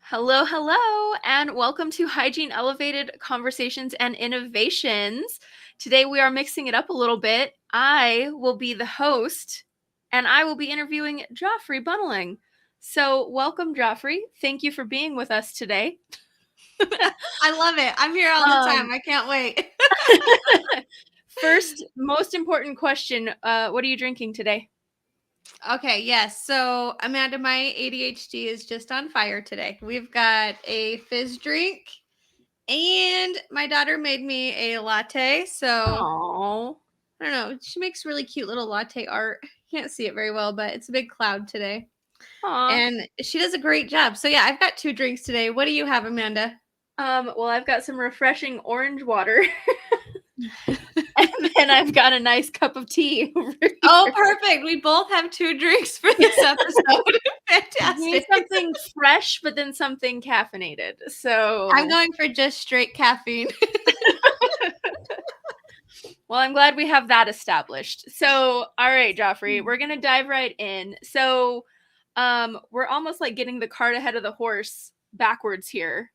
Hello, hello, and welcome to Hygiene Elevated Conversations and Innovations. Today we are mixing it up a little bit. I will be the host, and I will be interviewing Joffree Bunneling. So, welcome, Joffree. Thank you for being with us today. I love it. I'm here all the time. I can't wait. First, most important question, what are you drinking today? Okay, yes. So, Amanda, my ADHD is just on fire today. We've got a fizz drink, and my daughter made me a latte. So, Oh, I don't know. She makes really cute little latte art. Can't see it very well, but it's a big cloud today. aw. And she does a great job. So, yeah, I've got 2 drinks today. What do you have, Amanda? Well, I've got some refreshing orange water, and then I've got a nice cup of tea over Oh, here. perfect. We both have 2 drinks for this episode. You need Fantastic. something fresh, but then something caffeinated. I'm So, going for just straight caffeine. well, I'm glad we have that established. So, all right, Joffrey, we're gonna dive right in. So, we're almost like getting the cart ahead of the horse backwards here.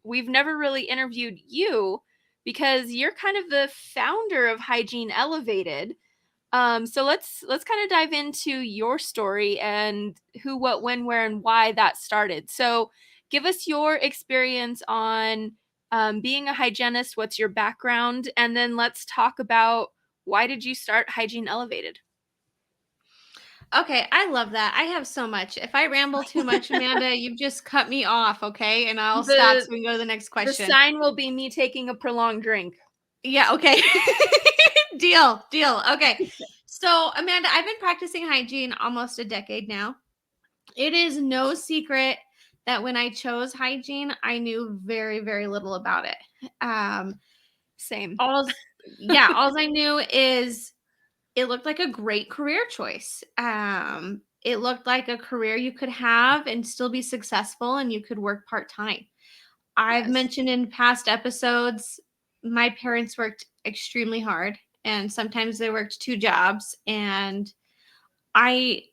We've never really interviewed you because you're kind of the founder of Hygiene Elevated. So let's kind of dive into your story and who, what, when, where, and why that started. So give us your experience on being a hygienist. What's your background? And then let's talk about why did you start Hygiene Elevated? Okay, I love that. I have so much. If I ramble too much, Amanda, you've just cut me off, okay? And I'll stop so the we can go to the next the question. sign will be me taking a prolonged drink. Yeah, okay. Deal. Okay. So, Amanda, I've been practicing hygiene almost a decade now. It is no secret that when I chose hygiene, I knew very, very little about it. Um, Same. all I knew is it looked like a great career choice. It looked like a career you could have and still be successful and you could work part-time. I've Yes. mentioned in past episodes, my parents worked extremely hard and sometimes they worked 2 jobs, and I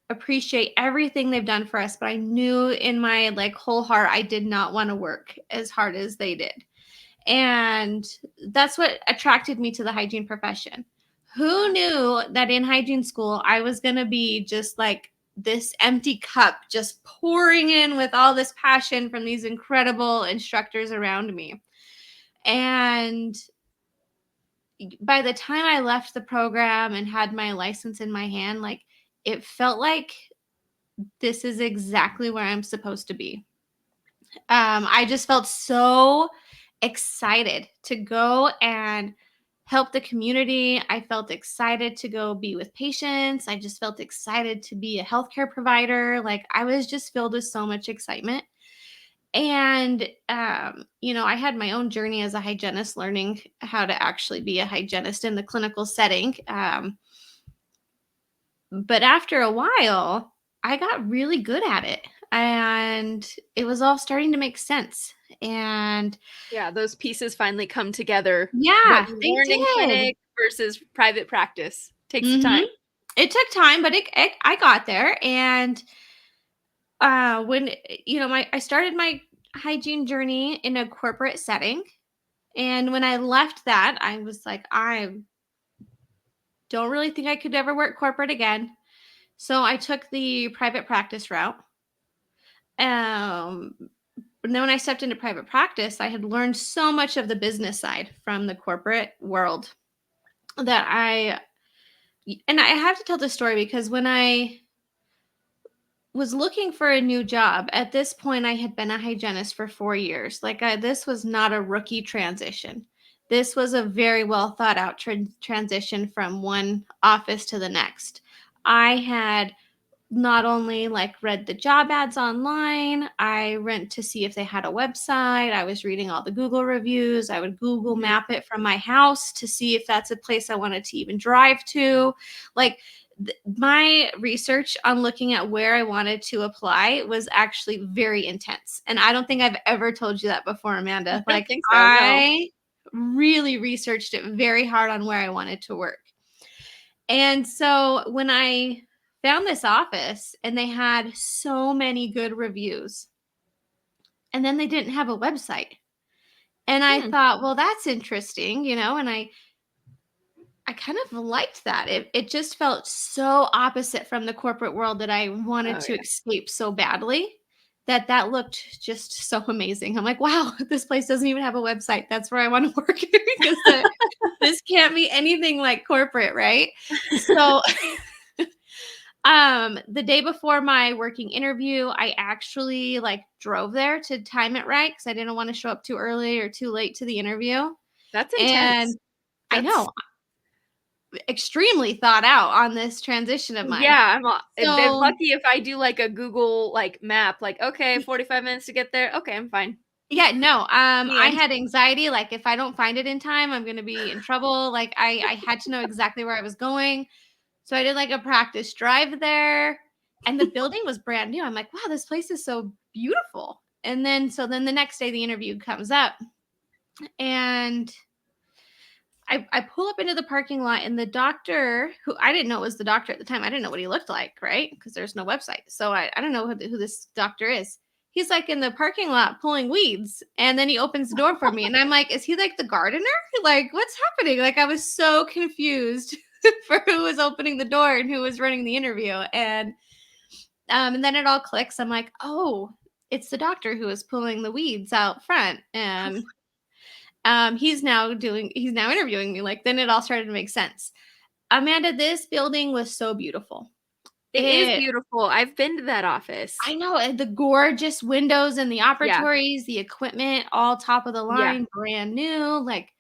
appreciate everything they've done for us, but I knew in my like whole heart I did not want to work as hard as they did. And that's what attracted me to the hygiene profession. Who knew that in hygiene school I was going to be just like this empty cup, just pouring in with all this passion from these incredible instructors around me. And by the time I left the program and had my license in my hand, like it felt like this is exactly where I'm supposed to be. I just felt so excited to go and help the community. I felt excited to go be with patients. I just felt excited to be a healthcare provider. Like I was just filled with so much excitement. And, I had my own journey as a hygienist, learning how to actually be a hygienist in the clinical setting. But after a while, I got really good at it and it was all starting to make sense. And Yeah, those pieces finally come together. What yeah, you they learned in did. clinic versus private practice takes the Mhm. time. It took time, but I got there. And when I started my hygiene journey in a corporate setting, and when I left that, I was like, I don't really think I could ever work corporate again. So I took the private practice route. Um, But then when I stepped into private practice, I had learned so much of the business side from the corporate world that I have to tell this story because when I was looking for a new job, at this point, I had been a hygienist for 4 years. This was not a rookie transition. This was a very well thought out transition from one office to the next. I had not only like read the job ads online, I went to see if they had a website. I was reading all the Google reviews. I would Google Mhm. map it from my house to see if that's a place I wanted to even drive to. Like my research on looking at where I wanted to apply was actually very intense. And I don't think I've ever told you that before, I Amanda. don't Like think so, no. I really researched it very hard on where I wanted to work. And so when I found this office and they had so many good reviews, and then they didn't have a website. And I Hmm. thought, well, that's interesting, and I kind of liked that. It just felt so opposite from the corporate world that I wanted Oh to yeah. escape so badly, that looked just so amazing. I'm like, wow, this place doesn't even have a website. That's where I want to work because this can't be anything like corporate, right? So the day before my working interview, I actually like drove there to time it right because I didn't want to show up too early or too late to the interview. That's intense. And I That's know, extremely thought out on this transition of mine. yeah, if So, lucky if I do like a Google like map, like okay, 45 minutes to get there. Okay, I'm fine. yeah, no, The I end. had anxiety, like, if I don't find it in time, I'm gonna be in trouble, like, I had to know exactly where I was going, so I did, like, a practice drive there, and the building was brand new. I'm like, "Wow, this place is so beautiful," and then the next day, the interview comes up, and I pull up into the parking lot, and the doctor, who I didn't know was the doctor at the time. I didn't know what he looked like, right? Because there's no website. So I don't know who this doctor is. He's like in the parking lot pulling weeds. And then he opens the door for me. And I'm like, is he like the gardener? Like, what's happening? Like, I was so confused for who was opening the door and who was running the interview. And then it all clicks. I'm like, oh, it's the doctor who is pulling the weeds out front. And he's now interviewing me. Like, then it all started to make sense. Amanda, this building was so beautiful. It is It beautiful. I've been to that office. I know, and the gorgeous windows and the Yeah. operatories, the equipment, all top of the Yeah. line, brand new. Like,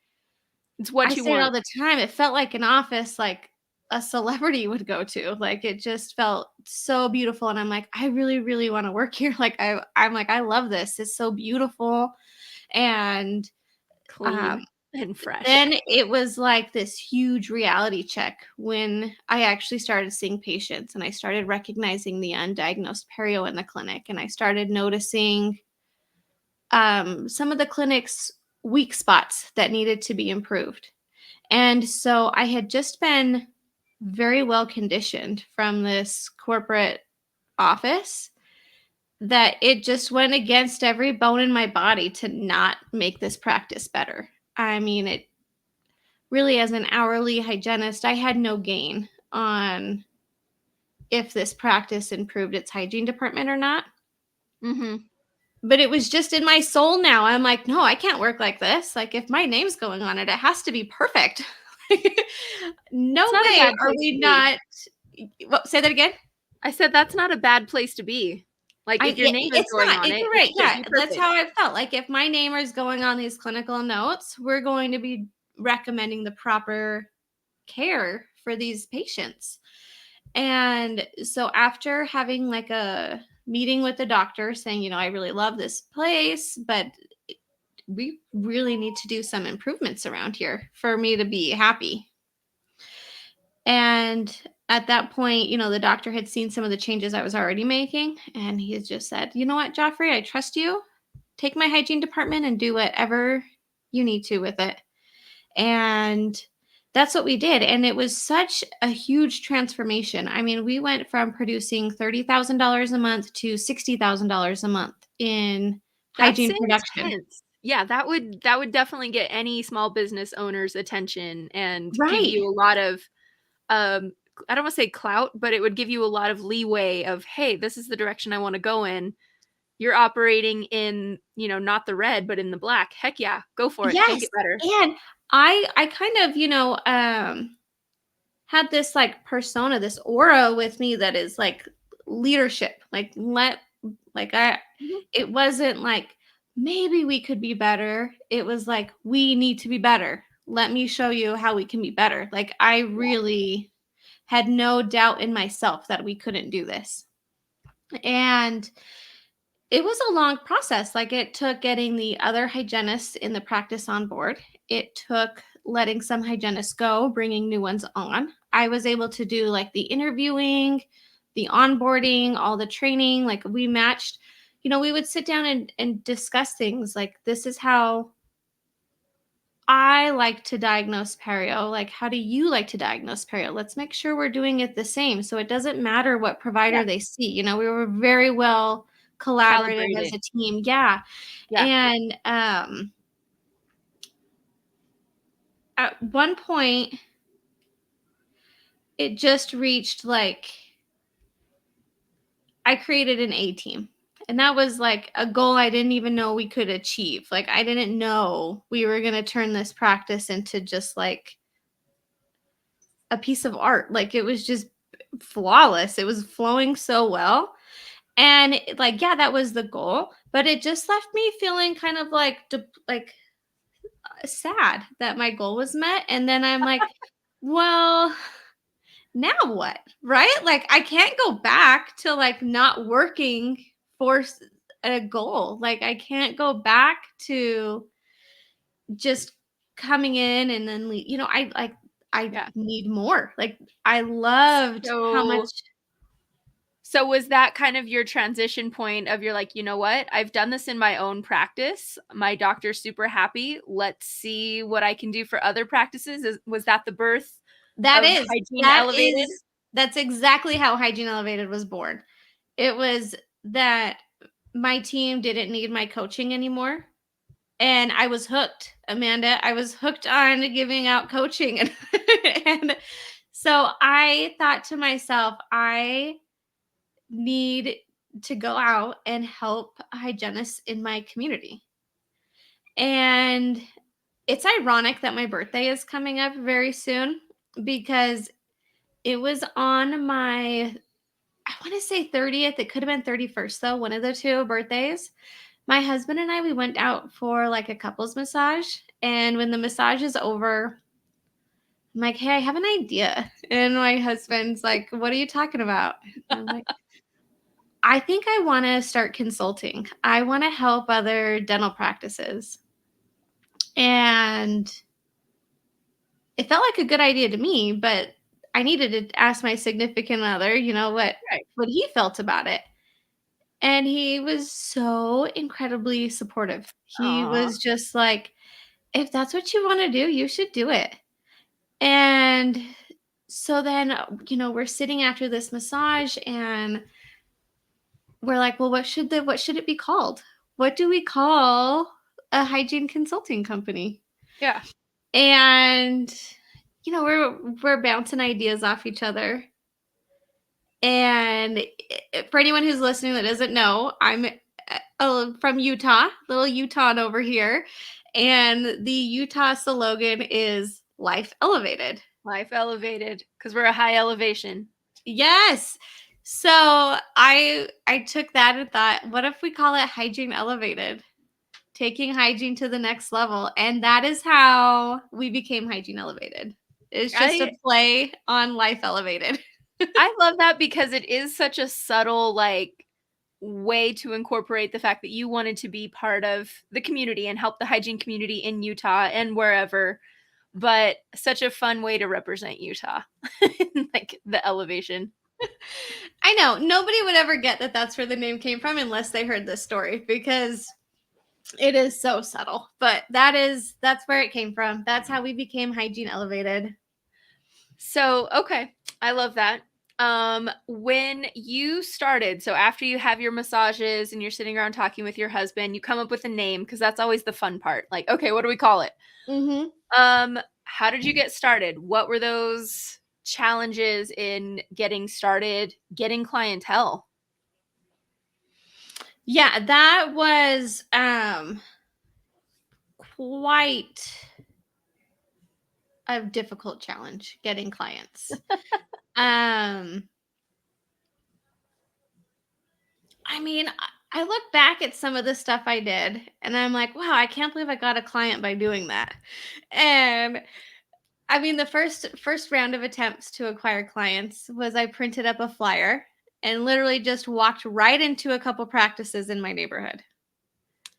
It's what I you say it all want. the time, it felt like an office like a celebrity would go to. Like, it just felt so beautiful, and I'm like, I really, really want to work here. Like, I'm like, I love this. It's so beautiful, and um, Clean and fresh. then it was like this huge reality check when I actually started seeing patients and I started recognizing the undiagnosed perio in the clinic, and I started noticing some of the clinic's weak spots that needed to be improved. And so I had just been very well conditioned from this corporate office that it just went against every bone in my body to not make this practice better. I mean, it really, as an hourly hygienist, I had no gain on if this practice improved its hygiene department or not. Mhm. But it was just in my soul now. I'm like, no, I can't work like this. Like, if my name's going on it, it has to be perfect. It's No not a way bad are place to we be. not. What, say that again? I said that's not a bad place to be. Like, if your name is It's going not. on it, You're it right. should Yeah, be that's how perfect. I felt. Like, if my name is going on these clinical notes, we're going to be recommending the proper care for these patients. And so after having like a meeting with the doctor saying, I really love this place, but we really need to do some improvements around here for me to be happy. And at that point, the doctor had seen some of the changes I was already making. And he had just said, you know what, Joffrey, I trust you. Take my hygiene department and do whatever you need to with it. And that's what we did. And it was such a huge transformation. I mean, we went from producing $30,000 a month to $60,000 a month in That's hygiene production. intense. Yeah, that would definitely get any small business owner's attention and give Right. you a lot of, um, I don't wanna say clout, but it would give you a lot of leeway of, "Hey, this is the direction I wanna go in." You're operating in, not the red, but in the black. Heck yeah, go for it, make Yes. it better. And I kind of, had this like persona, this aura with me that is like leadership. Like I Mhm. it wasn't like maybe we could be better. It was like we need to be better. Let me show you how we can be better. Like, I really had no doubt in myself that we couldn't do this. And it was a long process. Like, it took getting the other hygienists in the practice on board. It took letting some hygienists go, bringing new ones on. I was able to do like the interviewing, the onboarding, all the training. Like, we matched, we would sit down and discuss things like, this is how I like to diagnose perio. Like, how do you like to diagnose perio? Let's make sure we're doing it the same. So it doesn't matter what Yeah. provider they see. We were very well collaborative as Calibrated. a team. Yeah. Yeah. And at one point it just reached like I created an A team. And that was like a goal I didn't even know we could achieve. Like I didn't know we were going to turn this practice into just like a piece of art. Like it was just flawless. It was flowing so well. And like yeah, that was the goal, but it just left me feeling kind of like sad that my goal was met. And then I'm like, well, now what? Right? Like I can't go back to like not working for a goal. Like I can't go back to just coming in and then I Yeah. need more. Like I loved how much. So was that kind of your transition point of you're like, you know what? I've done this in my own practice. My doctor's super happy. Let's see what I can do for other practices. Was that the birth That of is Hygiene that Elevated? is that's exactly how Hygiene Elevated was born. It was that my team didn't need my coaching anymore. And I was hooked, Amanda. I was hooked on giving out coaching. And so I thought to myself, I need to go out and help hygienists in my community. And it's ironic that my birthday is coming up very soon because it was on my, I want to say 30th. It could have been 31st, though, one of the two birthdays. My husband and I, we went out for like a couples massage. And when the massage is over, I'm like, hey, I have an idea. And my husband's like, what are you talking about? And I'm like, I think I want to start consulting. I want to help other dental practices. And it felt like a good idea to me, but I needed to ask my significant other, Right. what he felt about it. And he was so incredibly supportive. He Aw. was just like, if that's what you want to do, you should do it. And so then, we're sitting after this massage and we're like, well, what should it be called? What do we call a hygiene consulting company? Yeah. And we're bouncing ideas off each other. And for anyone who's listening that doesn't know, I'm from Utah, little Utah over here. And the Utah slogan is Life Elevated. Life elevated because we're a high elevation. Yes. So I took that and thought, what if we call it Hygiene Elevated? Taking hygiene to the next level. And that is how we became Hygiene Elevated. It's just a I play on Life Elevated. I love that because it is such a subtle like way to incorporate the fact that you wanted to be part of the community and help the hygiene community in Utah and wherever, but such a fun way to represent Utah. Like the elevation. I know nobody would ever get that that's where the name came from unless they heard this story because it is so subtle. But that's where it came from. That's how we became Hygiene Elevated. So, okay, I love that. When you started, so after you have your massages and you're sitting around talking with your husband, you come up with a name because that's always the fun part. Like, okay, what do we call it? Mm-hmm. How did you get started? What were those challenges in getting started, getting clientele? Yeah, that was quite a difficult challenge getting clients. um I mean, I look back at some of the stuff I did and I'm like, wow, I can't believe I got a client by doing that. And I mean, the first round of attempts to acquire clients was I printed up a flyer and literally just walked right into a couple practices in my neighborhood.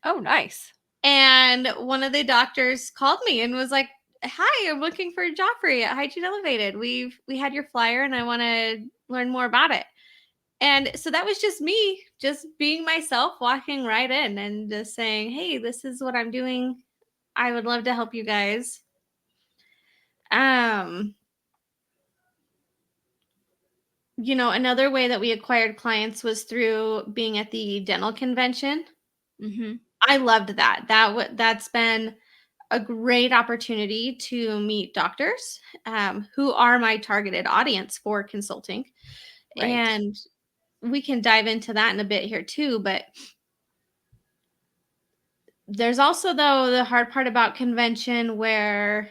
Oh, nice. And one of the doctors called me and was like, "Hi, I'm looking for Joffrey at Hygiene Elevated. We had your flyer and I want to learn more about it." And so that was just me, just being myself, walking right in and just saying, "Hey, this is what I'm doing. I would love to help you guys." Um Another way that we acquired clients was through being at the dental convention. Mm-hmm. I loved that. That's been a great opportunity to meet doctors who are my targeted audience for consulting. Right. And we can dive into that in a bit here too. But there's also, though, the hard part about convention where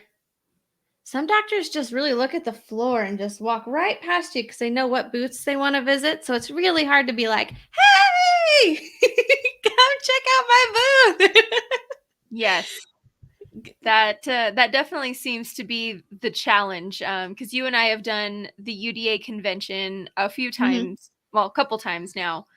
some doctors just really look at the floor and just walk right past you because they know what booths they want to visit. So it's really hard to be like, hey, come check out my booth. Yes. That definitely seems to be the challenge, because you and I have done the UDA convention a few Mhm. times, well, a couple times now.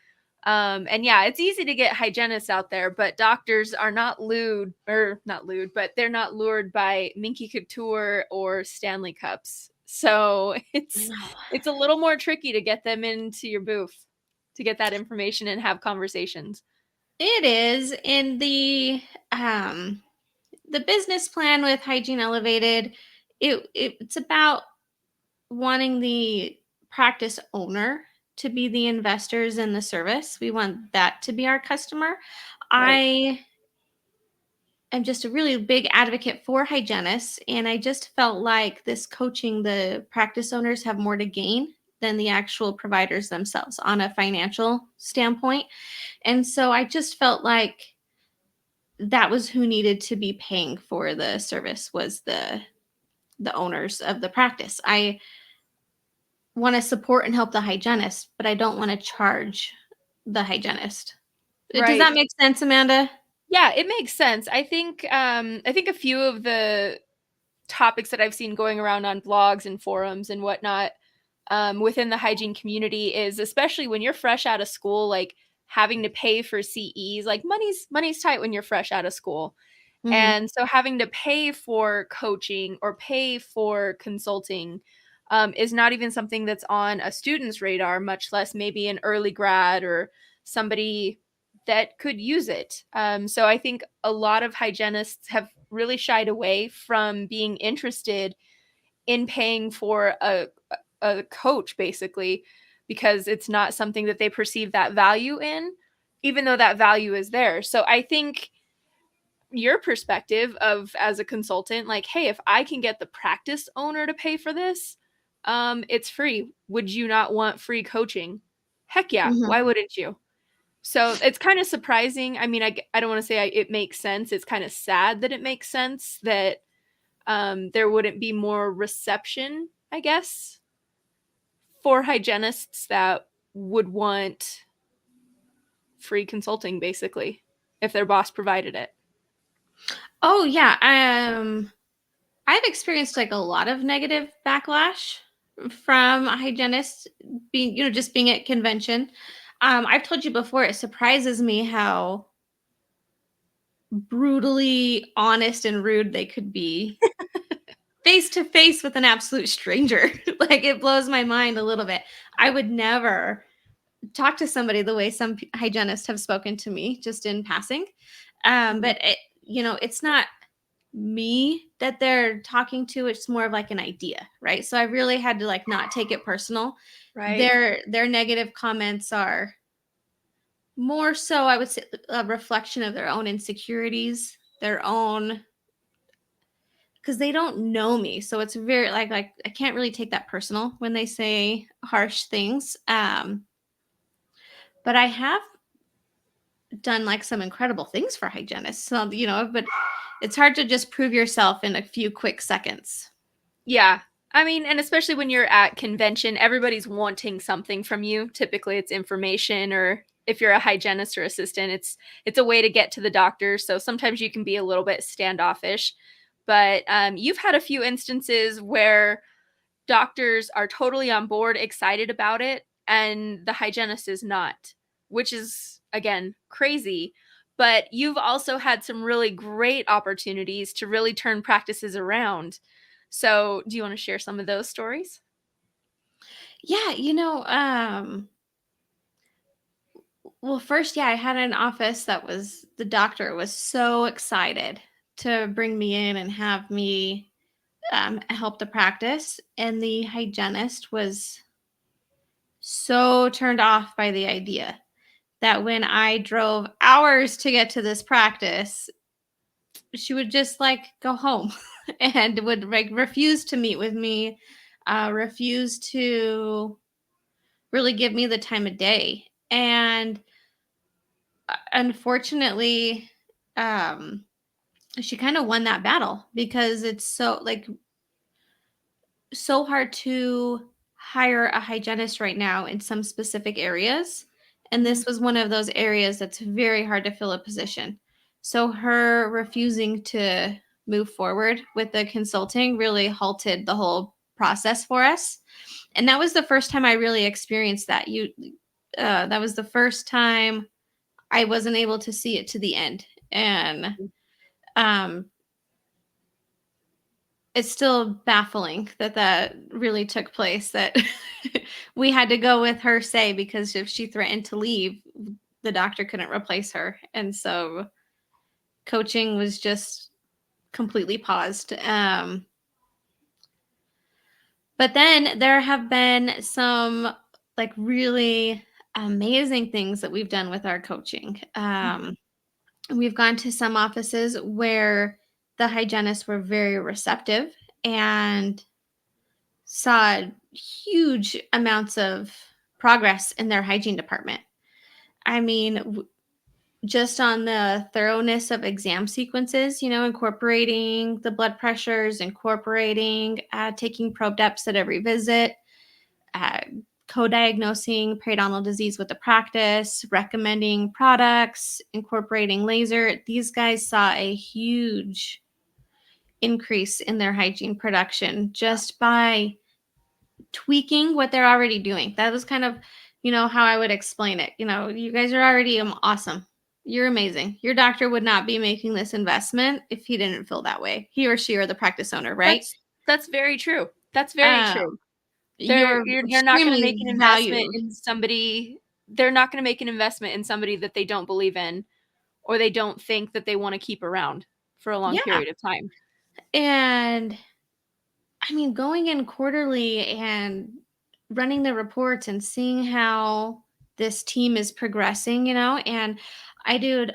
And yeah, it's easy to get hygienists out there, but doctors are not lewd, or not lewd, but they're not lured by Minky Couture or Stanley Cups. So I it's know. it's a little more tricky to get them into your booth to get that information and have conversations. It is in the business plan with Hygiene Elevated. It's about wanting the practice owner to be the investors in the service. We want that to be our customer. Right. I am just a really big advocate for hygienists, and I just felt like this coaching, the practice owners have more to gain than the actual providers themselves on a financial standpoint. And so I just felt like that was who needed to be paying for the service was the owners of the practice. I want to support and help the hygienist, but I don't want to charge the hygienist. Does Right. that make sense, Amanda? Yeah, it makes sense. I think a few of the topics that I've seen going around on blogs and forums and whatnot, within the hygiene community is, especially when you're fresh out of school, like having to pay for CEs, like money's tight when you're fresh out of school. Mhm. And so having to pay for coaching or pay for consulting, is not even something that's on a student's radar, much less maybe an early grad or somebody that could use it. So I think a lot of hygienists have really shied away from being interested in paying for a coach, basically, because it's not something that they perceive that value in, even though that value is there. So I think your perspective of, as a consultant, like, hey, if I can get the practice owner to pay for this, it's free. Would you not want free coaching? Heck yeah, Mhm. why wouldn't you? So it's kind of surprising. I mean, I don't want to say it makes sense. It's kind of sad that it makes sense that, there wouldn't be more reception, I guess, for hygienists that would want free consulting, basically, if their boss provided it. Oh yeah. I've experienced like a lot of negative backlash from hygienists being, just being at convention. I've told you before, it surprises me how brutally honest and rude they could be face to face with an absolute stranger. Like it blows my mind a little bit. I would never talk to somebody the way some hygienists have spoken to me just in passing. Mhm. But it's not me that they're talking to, it's more of like an idea, right? So I really had to like not take it personal. Right. Their negative comments are more so, I would say, a reflection of their own insecurities, their own, because they don't know me. So it's very like I can't really take that personal when they say harsh things. But I have done like some incredible things for hygienists. So, but it's hard to just prove yourself in a few quick seconds. Yeah. I mean, and especially when you're at convention, everybody's wanting something from you. Typically it's information, or if you're a hygienist or assistant, it's a way to get to the doctor. So sometimes you can be a little bit standoffish. But you've had a few instances where doctors are totally on board, excited about it, and the hygienist is not, which is, again, crazy. But you've also had some really great opportunities to really turn practices around. So, do you want to share some of those stories? Yeah, well, first, yeah, I had an office that was the doctor was so excited to bring me in and have me help the practice, and the hygienist was so turned off by the idea that when I drove hours to get to this practice, she would just like go home and would like refuse to meet with me, refuse to really give me the time of day. And unfortunately, um, she kind of won that battle because it's so hard to hire a hygienist right now in some specific areas. And Mhm. this was one of those areas that's very hard to fill a position. So her refusing to move forward with the consulting really halted the whole process for us. And that was the first time I really experienced that. That was the first time I wasn't able to see it to the end. And um, it's still baffling that that really took place, that we had to go with her say, because if she threatened to leave, the doctor couldn't replace her. And so coaching was just completely paused. But then there have been some like really amazing things that we've done with our coaching. Mhm. We've gone to some offices where the hygienists were very receptive and saw huge amounts of progress in their hygiene department. I mean, just on the thoroughness of exam sequences, incorporating the blood pressures, incorporating taking probe depths at every visit, uh, co-diagnosing periodontal disease with the practice, recommending products, incorporating laser. These guys saw a huge increase in their hygiene production just by tweaking what they're already doing. That was kind of, how I would explain it. You guys are already awesome. You're amazing. Your doctor would not be making this investment if he didn't feel that way. He or she or the practice owner, right? That's very true. That's very true. Um, you're You're not going to extremely make an investment valued. in somebody. They're not going to make an investment in somebody that they don't believe in, or they don't think that they want to keep around for a long Yeah. period of time. And I mean, going in quarterly and running the reports and seeing how this team is progressing, and I do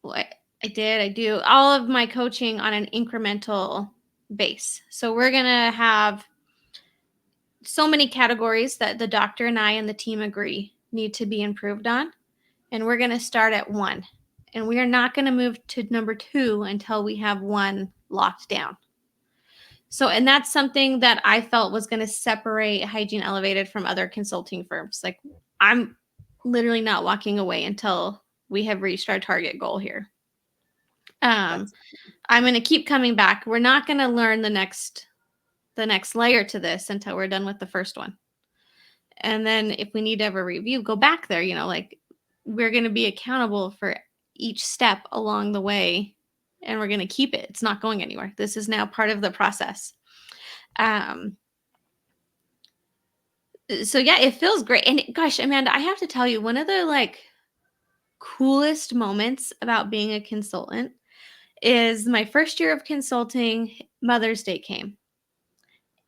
what I do all of my coaching on an incremental base. So we're going to have so many categories that the doctor and I and the team agree need to be improved on. And we're going to start at 1. And we are not going to move to number 2 until we have 1 locked down. So, and that's something that I felt was going to separate Hygiene Elevated from other consulting firms. Like, I'm literally not walking away until we have reached our target goal here. Um, That's I'm going to keep coming back. We're not going to learn the next layer to this until we're done with the first one. And then if we need to have a review, go back there, like we're going to be accountable for each step along the way, and we're going to keep it. It's not going anywhere. This is now part of the process. Um so yeah, it feels great. And gosh, Amanda, I have to tell you, one of the like coolest moments about being a consultant is my first year of consulting. Mother's Day came,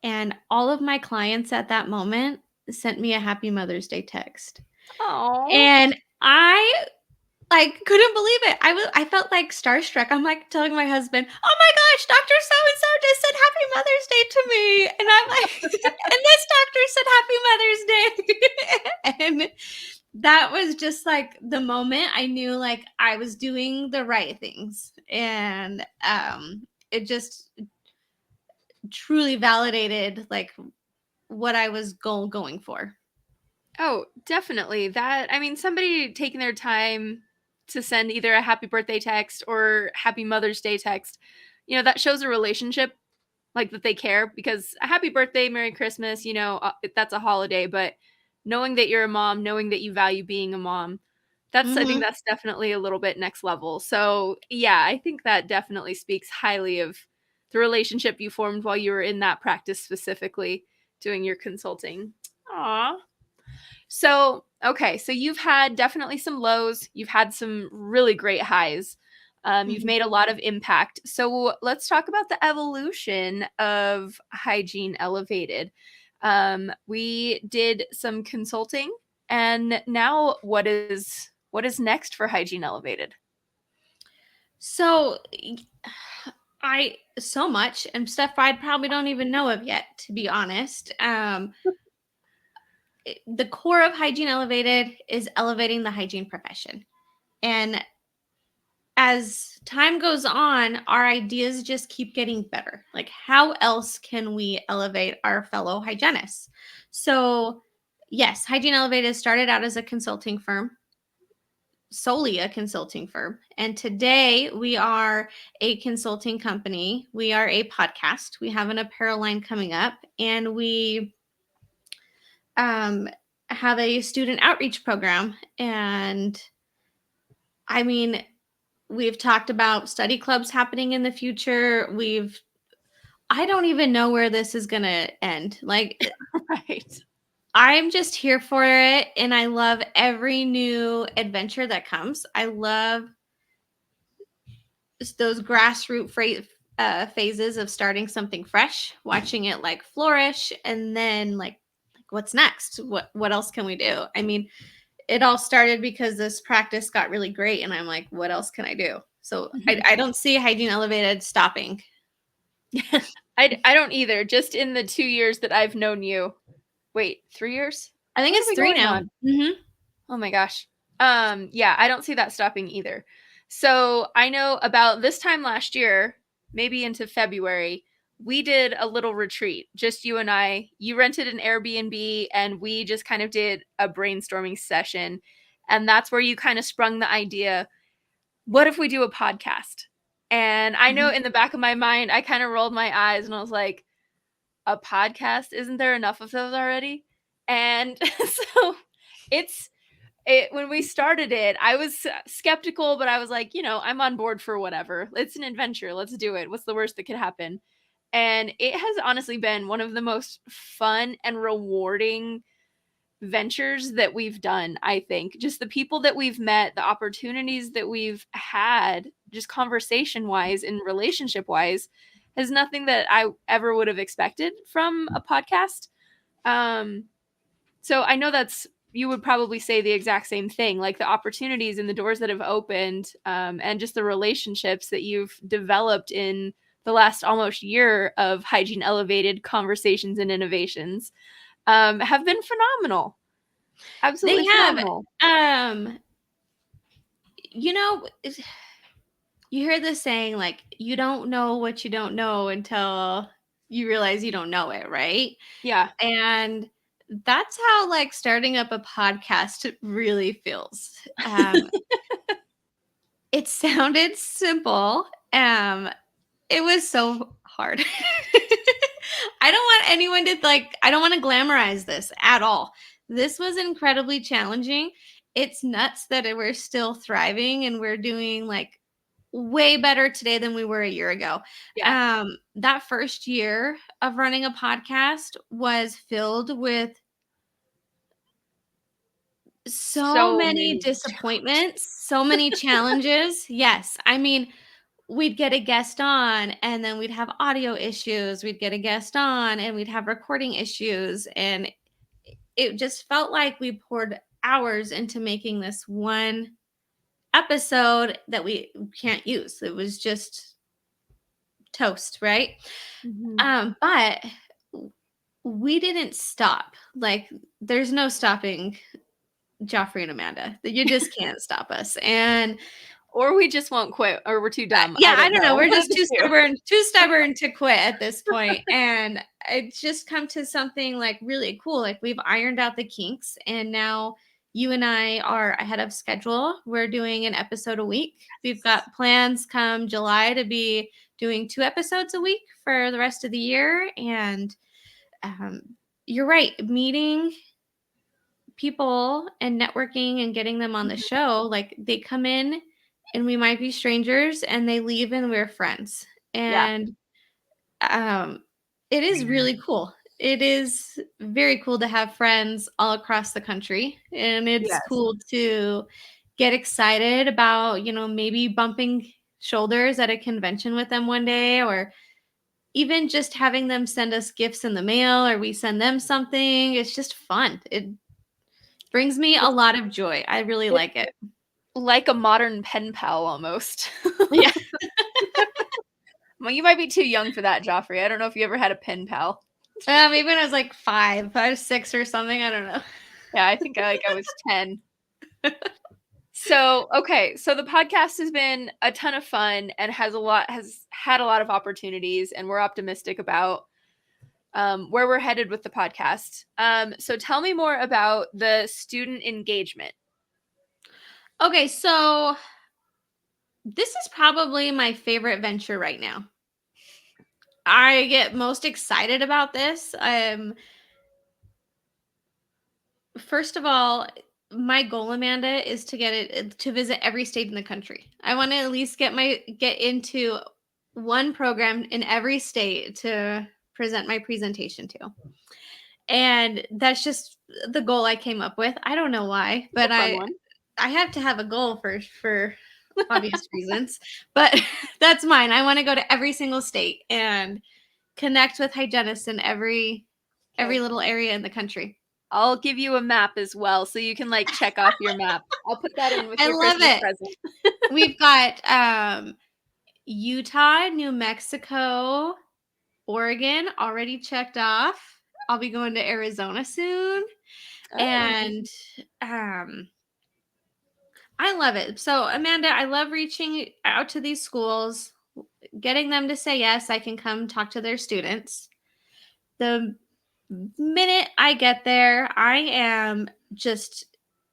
and all of my clients at that moment sent me a happy Mother's Day text. oh, And I like couldn't believe it. I felt like starstruck. I'm like telling my husband, "Oh my gosh, Dr. So and so just said happy Mother's Day to me." And I'm like, and this doctor said happy Mother's Day. And that was just like the moment I knew like I was doing the right things. And it just truly validated like what I was going for. oh, definitely. That I mean, somebody taking their time to send either a happy birthday text or happy Mother's Day text, that shows a relationship, like that they care. Because a happy birthday, Merry Christmas, that's a holiday, but knowing that you're a mom, knowing that you value being a mom, I think Mhm. that's definitely a little bit next level. So yeah, I think that definitely speaks highly of the relationship you formed while you were in that practice, specifically doing your consulting. Aw. So, okay, so you've had definitely some lows, you've had some really great highs. You've Mhm. made a lot of impact. So let's talk about the evolution of Hygiene Elevated. We did some consulting, and now what is next for Hygiene Elevated? So I so much and stuff I probably don't even know of yet, to be honest. The core of Hygiene Elevated is elevating the hygiene profession. And as time goes on, our ideas just keep getting better. Like, how else can we elevate our fellow hygienists? So, yes, Hygiene Elevated started out as a consulting firm, solely a consulting firm. And today we are a consulting company. We are a podcast. We have an apparel line coming up, and we um, have a student outreach program. And I mean, we've talked about study clubs happening in the future. I don't even know where this is going to end. Like, Right. I'm just here for it. And I love every new adventure that comes. I love those phases of starting something fresh, watching it like flourish, and then like what's next? What else can we do? I mean, it all started because this practice got really great, and I'm like, what else can I do? So I don't see Hygiene Elevated stopping. I don't either. Just in the 2 years that I've known you. Wait, 3 years? I think What are it's we 3 going now. on? Oh my gosh. Yeah, I don't see that stopping either. So I know about this time last year, maybe into February, we did a little retreat, just you and I. You rented an Airbnb and we just kind of did a brainstorming session. And that's where you kind of sprung the idea, what if we do a podcast? And I know in the back of my mind, I kind of rolled my eyes and I was like, a podcast? Isn't there enough of those already? And so it's when we started it, I was skeptical, but I was like, I'm on board for whatever. It's an adventure. Let's do it. What's the worst that could happen? And it has honestly been one of the most fun and rewarding ventures that we've done, I think. Just the people that we've met, the opportunities that we've had, just conversation wise and relationship wise, is nothing that I ever would have expected from a podcast. Um, so I know you would probably say the exact same thing, like the opportunities and the doors that have opened, and just the relationships that you've developed in the last almost year of Hygiene Elevated conversations and innovations, have been phenomenal. They Absolutely have. phenomenal. You know, you hear this saying, like, you don't know what you don't know until you realize you don't know it, right? Yeah. And that's how like starting up a podcast really feels. It sounded simple. It was so hard. I don't want anyone to I don't want to glamorize this at all. This was incredibly challenging. It's nuts that we're still thriving and we're doing like way better today than we were a year ago. Yeah. That first year of running a podcast was filled with so So many many. disappointments, so many challenges. Yes. I mean, we'd get a guest on and then we'd have audio issues. We'd get a guest on and we'd have recording issues. And it just felt like we poured hours into making this one episode that we can't use. It was just toast, right? Mhm. But we didn't stop. Like, there's no stopping Joffrey and Amanda. You just can't stop us. And Or we just won't quit, or we're too dumb. yeah, I I don't don't know. know. We're One of just the two. too stubborn to quit at this point. And it's just come to something like really cool. Like, we've ironed out the kinks, and now you and I are ahead of schedule. We're doing an episode a week. We've got plans come July to be doing 2 episodes a week for the rest of the year. And um, you're right. Meeting people and networking and getting them on the show, like they come in and we might be strangers and they leave and we're friends. Yeah. And um it is really cool. It is very cool to have friends all across the country, and it's Yes. cool to get excited about, maybe bumping shoulders at a convention with them one day, or even just having them send us gifts in the mail or we send them something, it's just fun. It brings me a lot of joy. I really It's like it. like a modern pen pal almost. Yeah. Well, you might be too young for that, Joffrey. I don't know if you ever had a pen pal. Maybe when I was like 5, 6 or something. I don't know. Yeah, I think I was 10. So, okay, so the podcast has been a ton of fun and has had a lot of opportunities, and we're optimistic about where we're headed with the podcast. So tell me more about the student engagement. Okay, so this is probably my favorite venture right now. I get most excited about this. First of all, my goal, Amanda, is to get it to visit every state in the country. I want to at least get into one program in every state to present my presentation to. And that's just the goal I came up with. I don't know why, It's but a fun one. I have to have a goal for obvious reasons. But that's mine. I want to go to every single state and connect with hygienists in every Okay. little area in the country. I'll give you a map as well so you can like check off your map. I'll put that in with I your love Christmas it. present. We've got Utah, New Mexico, Oregon already checked off. I'll be going to Arizona soon. Oh. And I love it. So, Amanda, I love reaching out to these schools, getting them to say yes, I can come talk to their students. The minute I get there, I am just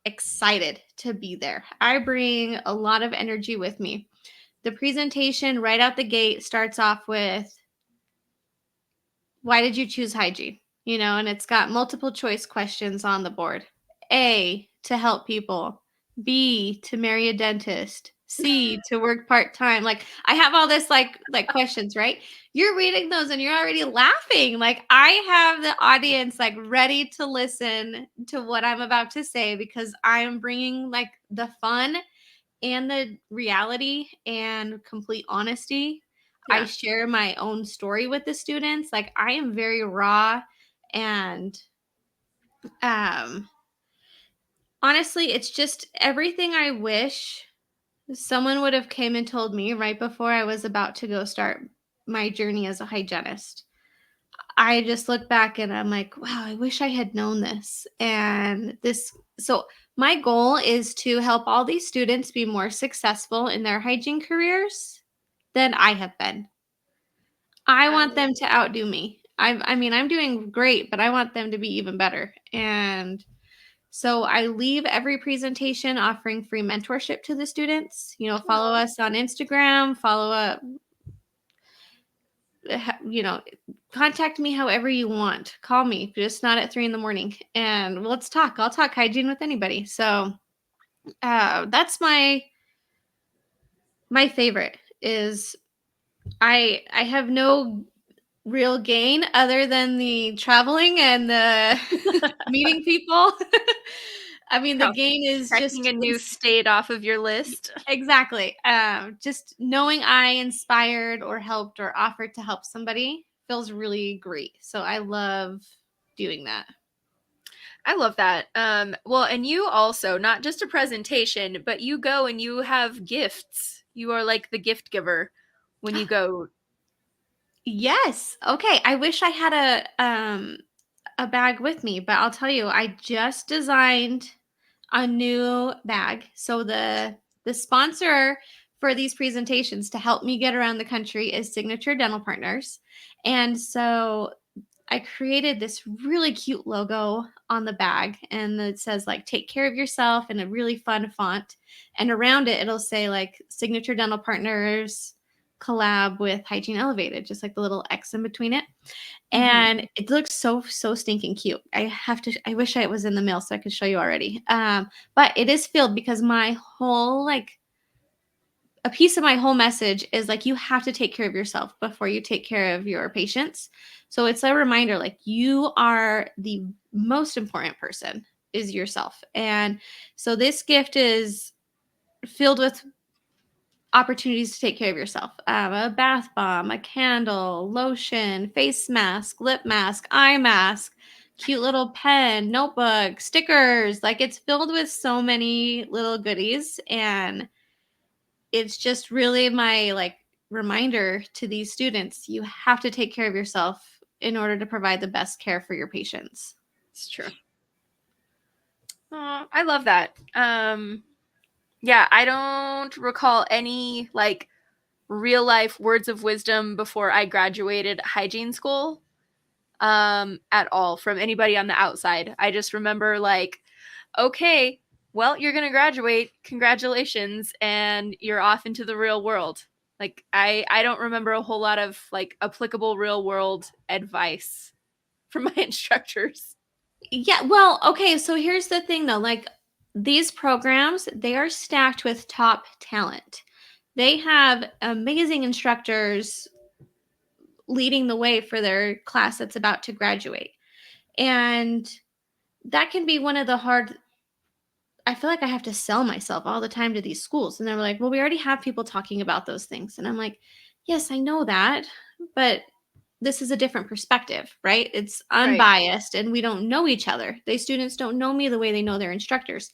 excited to be there. I bring a lot of energy with me. The presentation right out the gate starts off with, why did you choose hygiene? You know, and it's got multiple choice questions on the board. A, to help people. B, to marry a dentist. C, to work part-time. Like I have all this like questions, right? You're reading those and you're already laughing. Like I have the audience like ready to listen to what I'm about to say because I'm bringing like the fun and the reality and complete honesty. I Yeah. share my own story with the students. Like I am very raw and um honestly, it's just everything I wish someone would have came and told me right before I was about to go start my journey as a hygienist. I just look back and I'm like, wow, I wish I had known this. And this, so my goal is to help all these students be more successful in their hygiene careers than I have been. I want them to outdo me. I mean, I'm doing great, but I want them to be even better. And so I leave every presentation offering free mentorship to the students. You know, follow us on Instagram, follow up, you know, contact me however you want. Call me, just not at 3 a.m. and let's talk. I'll talk hygiene with anybody. So that's my favorite is I have no real gain other than the traveling and the meeting people. I mean, the Cross- gain is Checking just a new state off of your list. exactly. Just knowing I inspired or helped or offered to help somebody feels really great. So I love doing that. I love that. Well, and you also, not just a presentation, but you go and you have gifts. You are like the gift giver when you go. Yes. Okay. I wish I had a bag with me, but I'll tell you, I just designed a new bag. So the sponsor for these presentations to help me get around the country is Signature Dental Partners. And so I created this really cute logo on the bag and it says like take care of yourself in a really fun font. And around it it'll say like Signature Dental Partners collab with Hygiene Elevated, just like the little X in between it. Mhm. And it looks so stinking cute. I wish it was in the mail so I could show you already. But it is filled because my whole like a piece of my whole message is like you have to take care of yourself before you take care of your patients. So it's a reminder like you are the most important person is yourself. And so this gift is filled with opportunities to take care of yourself. A bath bomb, a candle, lotion, face mask, lip mask, eye mask, cute little pen, notebook, stickers. Like it's filled with so many little goodies. And it's just really my like reminder to these students, you have to take care of yourself in order to provide the best care for your patients. It's true. Oh, I love that. Yeah, I don't recall any like real life words of wisdom before I graduated hygiene school at all from anybody on the outside. I just remember like, okay, well, you're going to graduate. Congratulations, and you're off into the real world. Like I don't remember a whole lot of like applicable real world advice from my instructors. Yeah, well, okay, so here's the thing though, like these programs, they are stacked with top talent. They have amazing instructors leading the way for their class that's about to graduate. And that can be one of the hard I feel like I have to sell myself all the time to these schools. And they're like, well, we already have people talking about those things. And I'm like, yes, I know that. But this is a different perspective, right? It's Right. unbiased and we don't know each other. The students don't know me the way they know their instructors.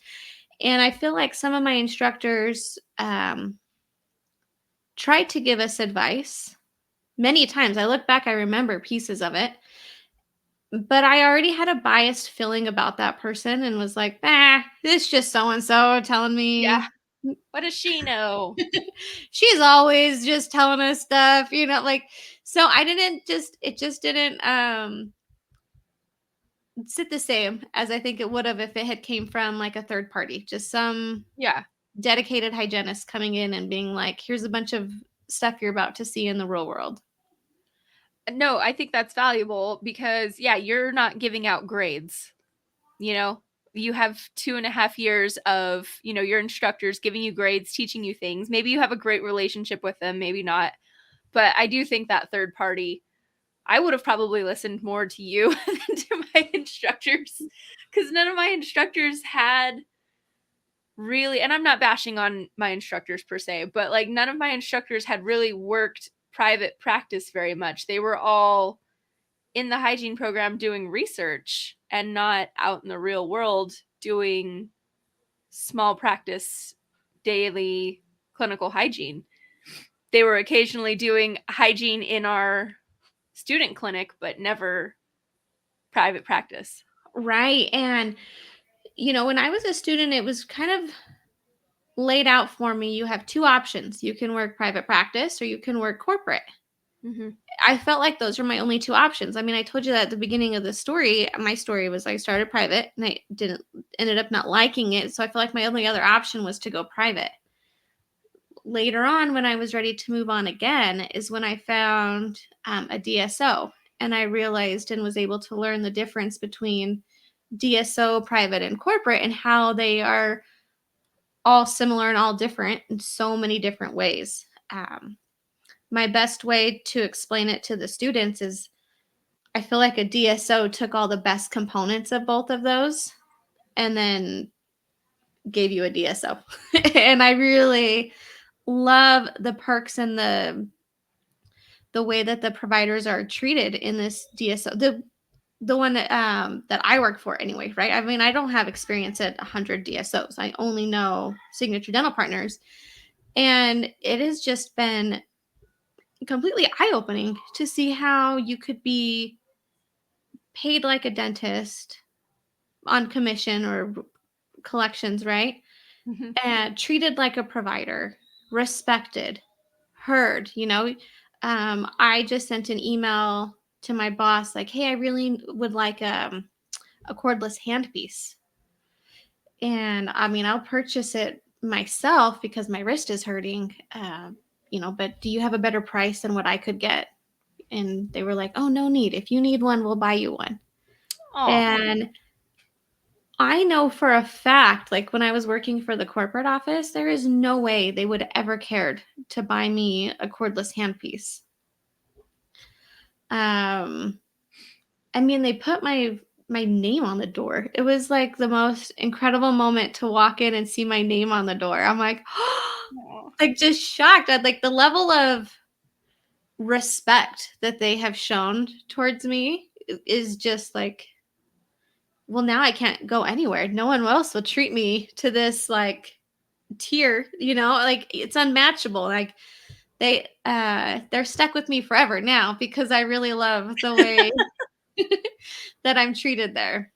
And I feel like some of my instructors tried to give us advice many times. I look back, I remember pieces of it, but I already had a biased feeling about that person and was like, it's just so and so telling Yeah. me. What does she know? She's always just telling us stuff, like so I didn't just it just didn't sit the same as I think it would have if it had came from like a third party, just some Yeah. dedicated hygienist coming in and being like, here's a bunch of stuff you're about to see in the real world. No, I think that's valuable because, yeah, you're not giving out grades. You know, you have 2.5 years of, your instructors giving you grades, teaching you things. Maybe you have a great relationship with them, maybe not. But I do think that third party, I would have probably listened more to you than to my instructors because none of my instructors had really, and I'm not bashing on my instructors per se, but like none of my instructors had really worked private practice very much. They were all in the hygiene program doing research and not out in the real world doing small practice daily clinical hygiene. They were occasionally doing hygiene in our student clinic, but never private practice. Right. And when I was a student, it was kind of laid out for me. You have two options. You can work private practice or you can work corporate. Mm-hmm. I felt like those were my only two options. I mean, I told you that at the beginning of the story. My story was I started private and I ended up not liking it. So I felt like my only other option was to go private. Later on, when I was ready to move on again, is when I found a DSO and I realized and was able to learn the difference between DSO, private, and corporate and how they are all similar and all different in so many different ways. My best way to explain it to the students is I feel like a DSO took all the best components of both of those and then gave you a DSO. And I really love the perks and the way that the providers are treated in this DSO. The one that I work for anyway, right? I mean, I don't have experience at 100 DSOs. I only know Signature Dental Partners. And it has just been completely eye-opening to see how you could be paid like a dentist on commission or collections, right? Mm-hmm. And treated like a provider, respected, heard. I just sent an email to my boss like, hey, I really would like a cordless handpiece. And I mean, I'll purchase it myself because my wrist is hurting. But do you have a better price than what I could get? And they were like, oh, no need. If you need one, we'll buy you one. Oh, And I know for a fact, like when I was working for the corporate office, there is no way they would have ever cared to buy me a cordless handpiece. I mean, they put my my name on the door. It was like the most incredible moment to walk in and see my name on the door. I'm like, Aw. like just shocked at like the level of respect that they have shown towards me is just like, well, now I can't go anywhere. No one else will treat me to this like tier, like it's unmatchable. Like they're stuck with me forever now because I really love the way that I'm treated there.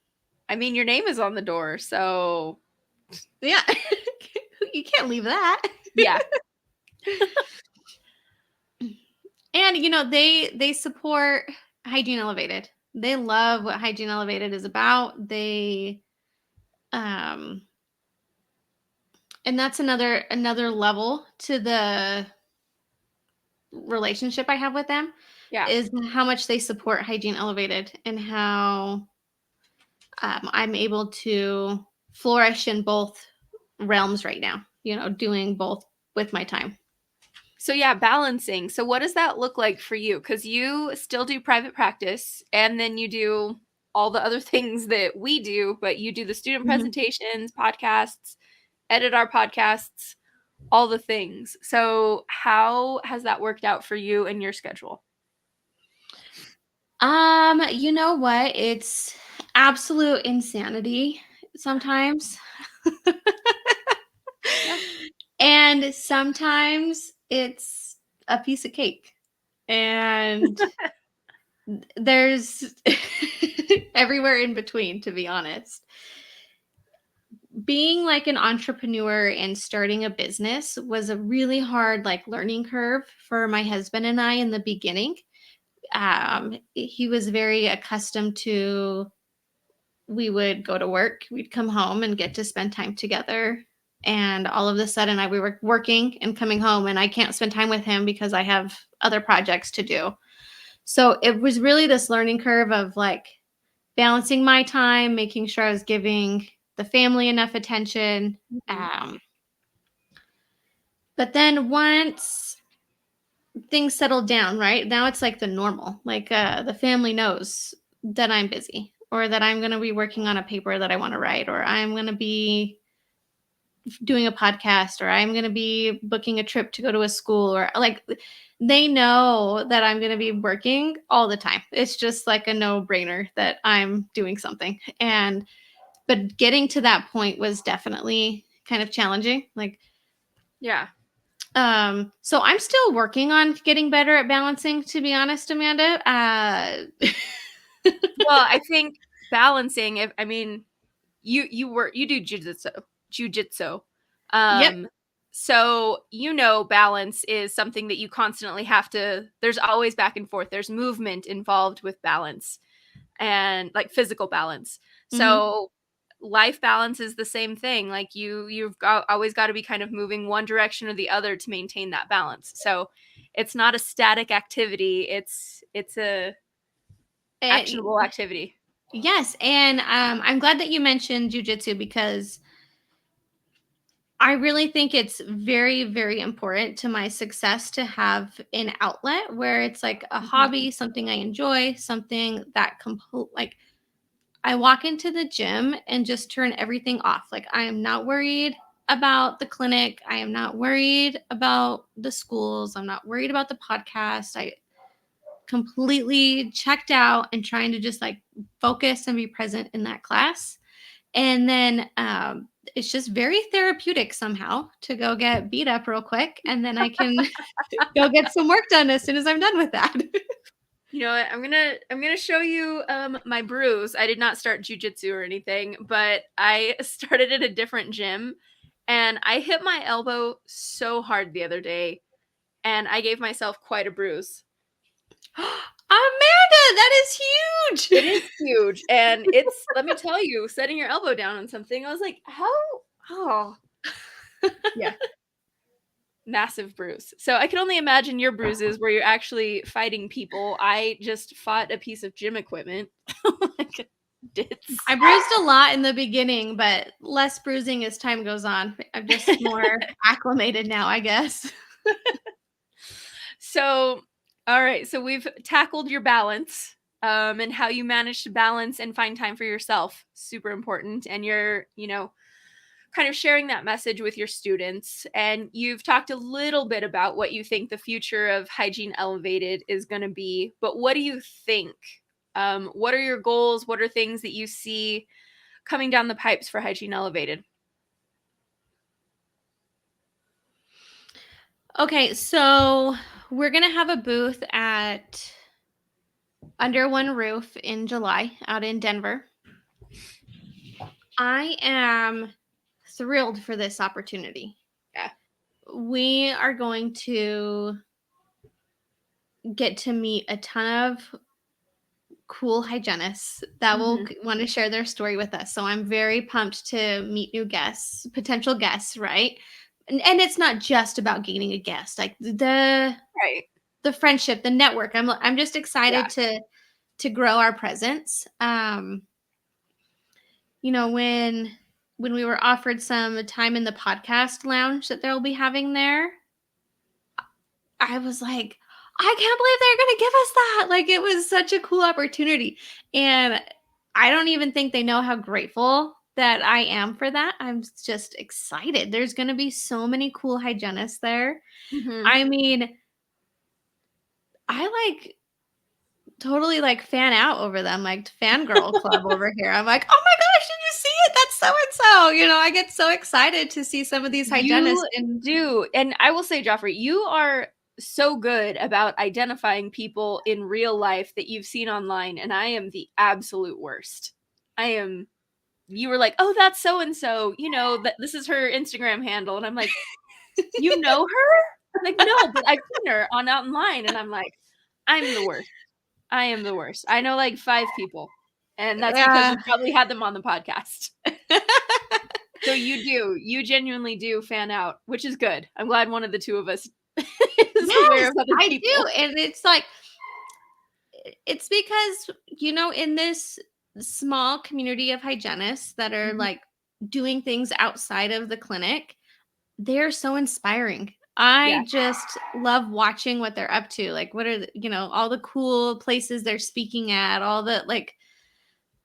I mean, your name is on the door, so Yeah. You can't leave that. yeah. And they support Hygiene Elevated. They love what Hygiene Elevated is about. They um and that's another level to the relationship I have with them Yeah. is how much they support Hygiene Elevated and how I'm able to flourish in both realms right now, doing both with my time. So yeah, balancing. So what does that look like for you? Because you still do private practice and then you do all the other things that we do, but you do the student Mhm. presentations, podcasts, edit our podcasts, all the things. So how has that worked out for you and your schedule? You know what? It's absolute insanity sometimes. Yeah. And sometimes it's a piece of cake. And there's everywhere in between, to be honest. Being like an entrepreneur and starting a business was a really hard like learning curve for my husband and I in the beginning. He was very accustomed to we would go to work, we'd come home and get to spend time together. And all of a sudden, we were working and coming home, and I can't spend time with him because I have other projects to do. So it was really this learning curve of like balancing my time, making sure I was giving the family enough attention. Mhm. Um, but then once things settled down, right? Now it's like the normal. Like the family knows that I'm busy or that I'm going to be working on a paper that I want to write or I'm going to be doing a podcast or I'm going to be booking a trip to go to a school or like they know that I'm going to be working all the time. It's just like a no-brainer that I'm doing something. And but getting to that point was definitely kind of challenging. Like Yeah. so I'm still working on getting better at balancing, to be honest, Amanda. Well, I think balancing if I mean you do jujitsu. Yep. Um so balance is something that you constantly have to there's always back and forth. There's movement involved with balance and like physical balance. Mhm. So life balance is the same thing. Like always got to be kind of moving one direction or the other to maintain that balance. So it's not a static activity. It's a And actionable activity. yes, and I'm glad that you mentioned jujitsu because I really think it's very, very important to my success to have an outlet where it's like a Mhm. hobby, something I enjoy, something that like I walk into the gym and just turn everything off. Like I am not worried about the clinic. I am not worried about the schools. I'm not worried about the podcast. I completely checked out and trying to just like focus and be present in that class. And then it's just very therapeutic somehow to go get beat up real quick. And then I can go get some work done as soon as I'm done with that. You know what? I'm gonna show you my bruise. I did not start jujitsu or anything, but I started at a different gym, and I hit my elbow so hard the other day, and I gave myself quite a bruise. Amanda, that is It huge. is huge, and it's let me tell you, setting your elbow down on something, I was like, how? Oh, yeah, massive bruise. So I can only imagine your bruises where you're actually fighting people. I just fought a piece of gym equipment, like a ditz. I bruised a lot in the beginning, but less bruising as time goes on. I'm just more acclimated now, I guess. So, all right. So we've tackled your balance. and how you manage to balance and find time for yourself. Super important. And you're, kind of sharing that message with your students. And you've talked a little bit about what you think the future of Hygiene Elevated is going to be. But what do you think? What are your goals? What are things that you see coming down the pipes for Hygiene Elevated? Okay, so we're going to have a booth at Under One Roof in July out in Denver. I am thrilled for this opportunity. Yeah. We are going to get to meet a ton of cool hygienists that will want to share their story with us. So I'm very pumped to meet new guests, potential guests, right? And it's not just about gaining a guest, like the Right. the friendship, the network. I'm just excited Yeah. to grow our presence. When we were offered some time in the podcast lounge that they'll be having there, I was like, I can't believe they're going to give us that. Like, it was such a cool opportunity. And I don't even think they know how grateful that I am for that. I'm just excited. There's going to be so many cool hygienists there. I mean, I like totally like fan out over them, like fangirl club over here. I'm like, oh my gosh, did you see it? That's so and so. I get so excited to see some of these hygienists. You do. And I will say, Joffrey, you are so good about identifying people in real life that you've seen online, and I am the absolute worst. You were like, oh, that's so and so, that this is her Instagram handle. And I'm like, you know her? Like, no, but I've seen her out online, and I'm like, I'm the worst. I am the worst. I know like 5 people, and that's because we probably had them on the podcast. So you genuinely do fan out, which is good. I'm glad one of the two of us is aware of other people. I do. And it's because, in this small community of hygienists that are like doing things outside of the clinic, they're so inspiring. I just love watching what they're up to. Like, what are all the cool places they're speaking at, all the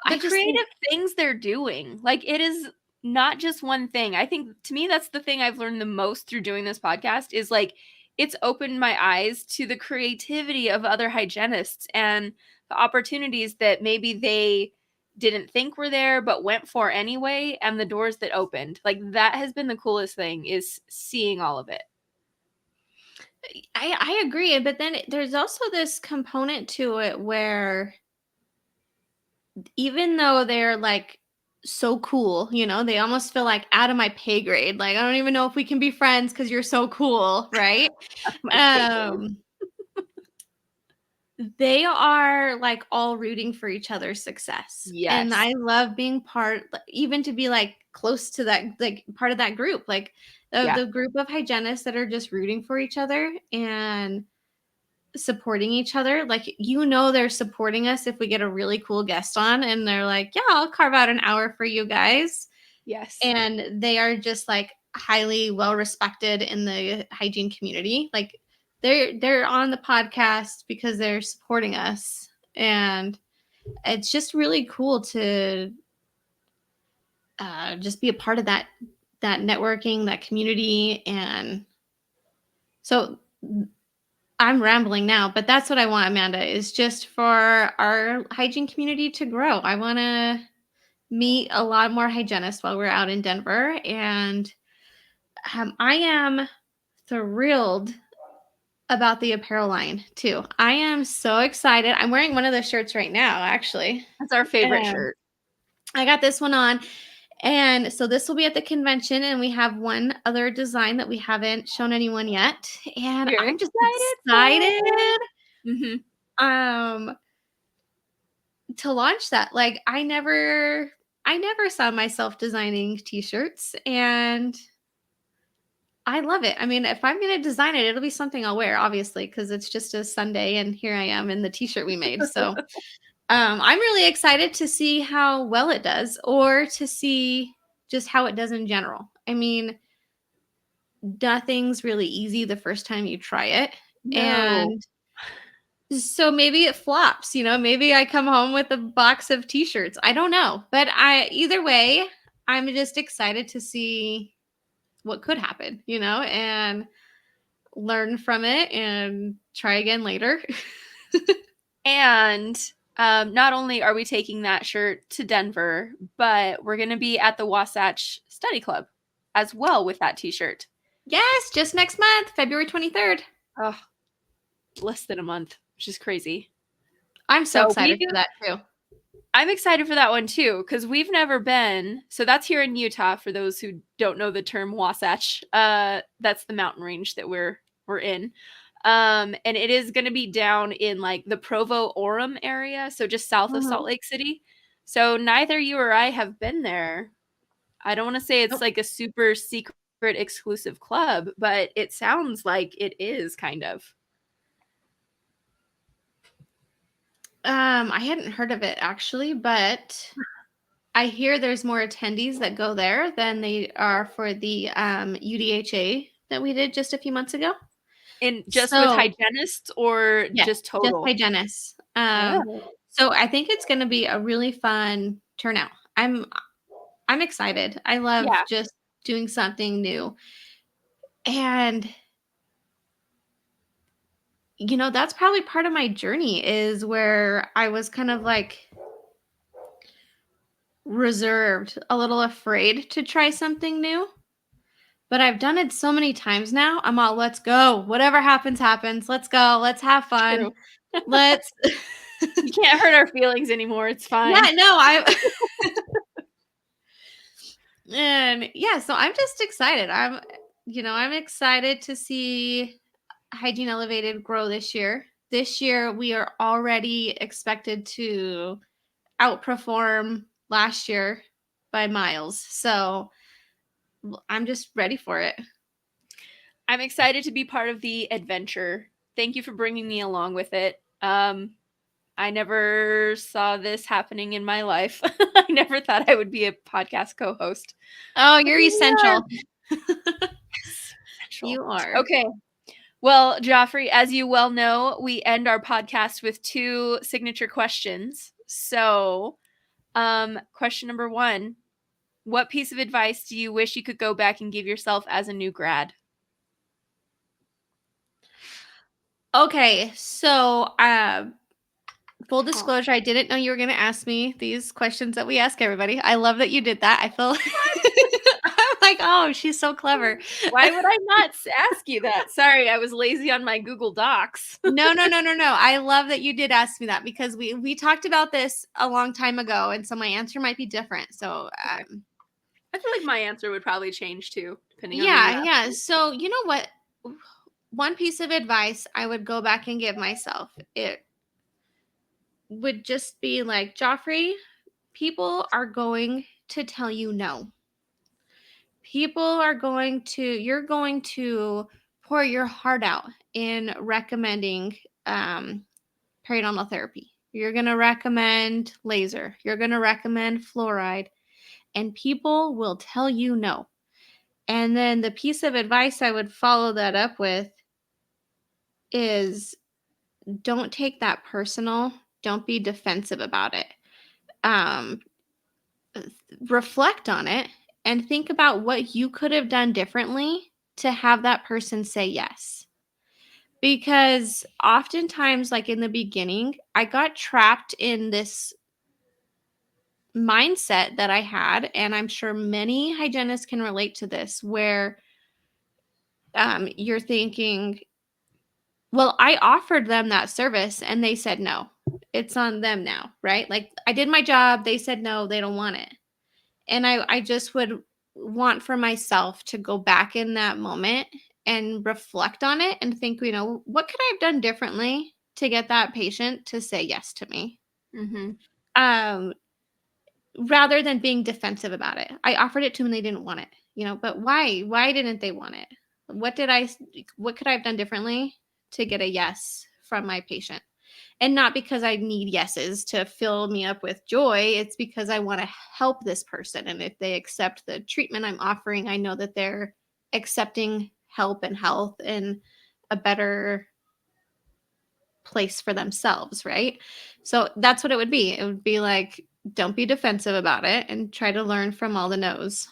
creative things they're doing. Like, it is not just one thing. I think, to me, that's the thing I've learned the most through doing this podcast is like, it's opened my eyes to the creativity of other hygienists and the opportunities that maybe they didn't think were there but went for anyway, and the doors that opened. Like, that has been the coolest thing, is seeing all of it. I agree, but then there's also this component to it where even though they're like so cool, they almost feel like out of my pay grade. Like, I don't even know if we can be friends because you're so cool, right? They are like all rooting for each other's success. Yes. And I love being even to be like close to that, like part of that group, like the group of hygienists that are just rooting for each other and supporting each other. Like, they're supporting us if we get a really cool guest on and they're like, yeah, I'll carve out an hour for you guys. Yes. And they are just like highly well respected in the hygiene community. Like, they're on the podcast because they're supporting us, and it's just really cool to just be a part of that networking, that community. And so I'm rambling now, but that's what I want, Amanda, is just for our hygiene community to grow. I want to meet a lot more hygienists while we're out in Denver, and I am thrilled about the apparel line too. I am so excited. I'm wearing one of those shirts right now, actually. That's our favorite shirt. I got this one on. And so this will be at the convention, and we have one other design that we haven't shown anyone yet. And I'm just excited to launch that. Like, I never saw myself designing t-shirts, and I love it. I mean, if I'm going to design it, it'll be something I'll wear, obviously, because it's just a Sunday and here I am in the t-shirt we made. So I'm really excited to see how well it does, or to see just how it does in general. I mean, nothing's really easy the first time you try it. No. And So maybe it flops, maybe I come home with a box of t-shirts. I don't know. But either way, I'm just excited to see what could happen, and learn from it and try again later. And not only are we taking that shirt to Denver, but we're going to be at the Wasatch Study Club as well with that t-shirt. Yes, just next month, February 23rd. Oh, less than a month, which is crazy. I'm so So excited for that too. I'm excited for that one too, because we've never been. So that's here in Utah. For those who don't know the term Wasatch, that's the mountain range that we're in. And it is going to be down in like the Provo Orem area, so just south of Salt Mhm. Lake City. So neither you or I have been there. I don't want to say it's Nope. like a super secret exclusive club, but it sounds like it is kind of. I hadn't heard of it actually, but I hear there's more attendees that go there than they are for the UDHA that we did just a few months ago. In just with So hygienists or yes, just just total? hygienists. Oh, So I think it's going to be a really fun turnout. I'm excited. I love yeah. just doing something new. And that's probably part of my journey is where I was kind of like reserved, a little afraid to try something new. But I've done it so many times now. I'm all, let's go. Whatever happens, happens. Let's go. Let's have fun. True. Let's. You can't hurt our feelings anymore. It's fine. Yeah, no, and yeah, so I'm just excited. I'm excited to see Hygiene Elevated grow this year. This year, we are already expected to outperform last year by miles. So I'm just ready for it. I'm excited to be part of the adventure. Thank you for bringing me along with it. I never saw this happening in my life. I never thought I would be a podcast co-host. Oh, But you're here we are. essential. Yes, essential. You are. Okay. Well, Joffrey, as you well know, we end our podcast with 2 signature questions. So, question number 1, what piece of advice do you wish you could go back and give yourself as a new grad? Okay, so full Oh, disclosure, I didn't know you were going to ask me these questions that we ask everybody. I love that you did that. I feel I'm like, oh, she's so clever. why would I not ask you that? Sorry, I was lazy on my Google Docs. No, no, no, no, no. I love that you did ask me that because we talked about this a long time ago, and so my answer might be different. So, Okay. I feel like my answer would probably change too, depending on who you yeah, ask. yeah. So, you know what? One piece of advice I would go back and give myself, it would just be like, Joffrey, people are going to tell you no. You're going to pour your heart out in recommending periodontal therapy. You're going to recommend laser. You're going to recommend fluoride, and people will tell you no. And then the piece of advice I would follow that up with is don't take that personal. Don't be defensive about it. Um, Reflect on it and think about what you could have done differently to have that person say yes. Because oftentimes, like in the beginning, I got trapped in this mindset that I had, and I'm sure many hygienists can relate to this, where you're thinking, well, I offered them that service and they said no. It's on them now, right? Like I did my job, they said no, they don't want it. And I just would want for myself to go back in that moment and reflect on it and think, what could I have done differently to get that patient to say yes to me? Mm-hmm. Um, Rather than being defensive about it. I offered it to them and they didn't want it, but why? Why didn't they want it? What could I have done differently to get a yes from my patient? And not because I need yeses to fill me up with joy. It's because I want to help this person. And if they accept the treatment I'm offering, I know that they're accepting help and health in a better place for themselves, right? So that's what it would be. It would be like, don't be defensive about it and try to learn from all the no's.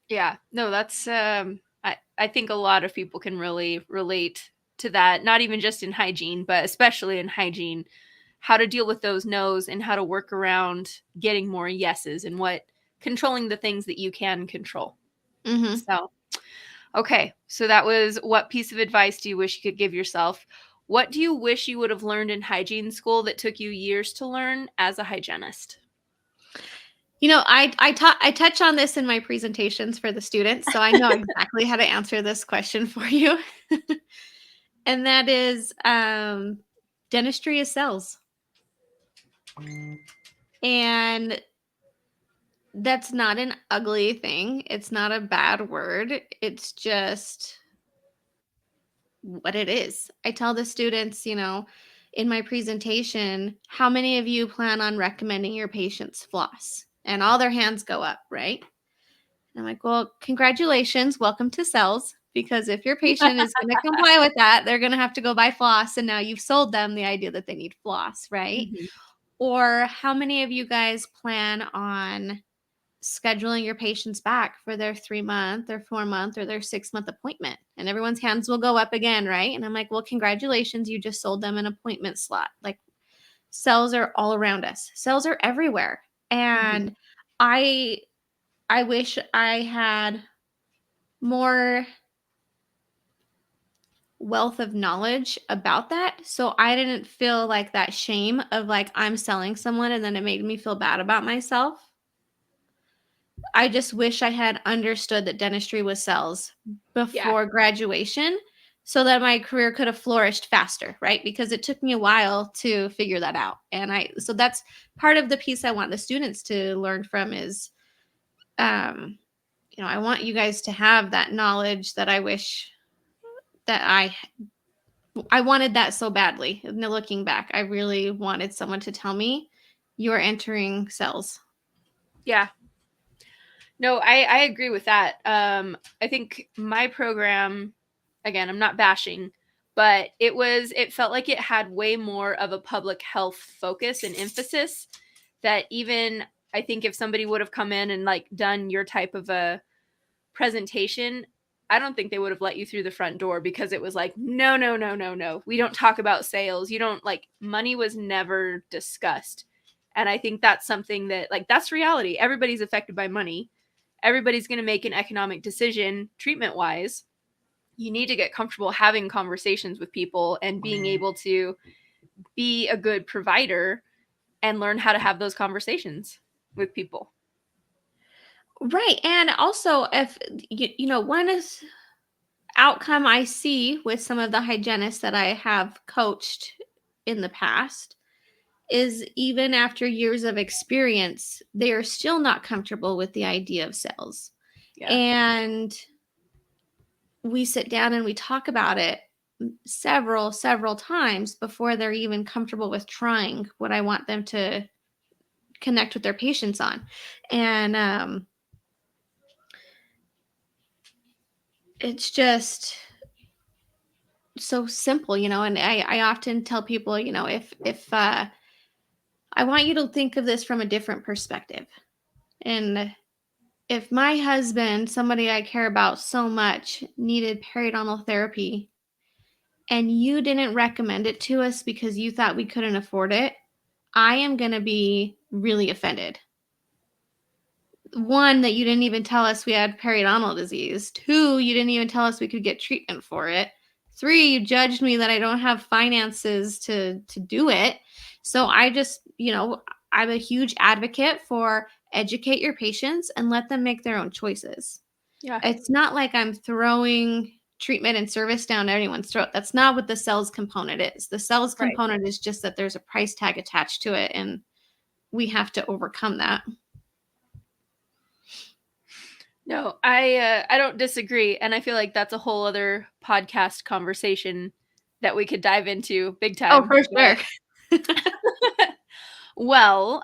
Yeah. No, that's I think a lot of people can really relate to that, not even just in hygiene, but especially in hygiene, how to deal with those no's and how to work around getting more yeses and what controlling the things that you can control. Mm-hmm. So, okay. So that was what piece of advice do you wish you could give yourself? What do you wish you would have learned in hygiene school that took you years to learn as a hygienist? I touch on this in my presentations for the students, so I know exactly how to answer this question for you. And that is, dentistry is cells. And that's not an ugly thing. It's not a bad word. It's just what it is. I tell the students, in my presentation, how many of you plan on recommending your patients floss? And all their hands go up, right? And I'm like, well, congratulations. Welcome to cells. Because if your patient is going to comply with that, they're going to have to go buy floss. And now you've sold them the idea that they need floss, right? Mhm. Or how many of you guys plan on scheduling your patients back for their 3-month, their 4-month, or their 6-month appointment? And everyone's hands will go up again, right? And I'm like, well, congratulations. You just sold them an appointment slot. Like, cells are all around us. Cells are everywhere. And Mhm. I wish I had more wealth of knowledge about that, so I didn't feel like that shame of like I'm selling someone and then it made me feel bad about myself. I just wish I had understood that dentistry was cells Yeah. before graduation so that my career could have flourished faster, right? Because it took me a while to figure that out. And so that's part of the piece I want the students to learn from is um I want you guys to have that knowledge that I wish that I wanted that so badly. Now looking back, I really wanted someone to tell me you're entering cells. Yeah. No, I agree with that. I think my program, again, I'm not bashing, but it felt like it had way more of a public health focus and emphasis that even I think if somebody would have come in and like done your type of a presentation, I don't think they would have let you through the front door because it was like, no, no, no, no, no. We don't talk about sales. You don't like money was never discussed. And I think that's something that like that's reality. Everybody's affected by money. Everybody's going to make an economic decision treatment wise. You need to get comfortable having conversations with people and being able to be a good provider and learn how to have those conversations with people. Right. And also if one is outcome I see with some of the hygienists that I have coached in the past is even after years of experience, they are still not comfortable with the idea of sales. Yeah. And we sit down and we talk about it several times before they're even comfortable with trying what I want them to connect with their patients on. And it's just so simple, and I often tell people, if I want you to think of this from a different perspective. And if my husband, somebody I care about so much, needed periodontal therapy and you didn't recommend it to us because you thought we couldn't afford it, I am going to be really offended. One, that you didn't even tell us we had periodontal disease. Two, you didn't even tell us we could get treatment for it. Three, you judged me that I don't have finances to do it. So I just, I'm a huge advocate for educate your patients and let them make their own choices. Yeah. It's not like I'm throwing treatment and service down anyone's throat. That's not what the sales component is. The sales Right. component is just that there's a price tag attached to it, and we have to overcome that. No, I don't disagree, and I feel like that's a whole other podcast conversation that we could dive into big Oh, time. for sure. Well,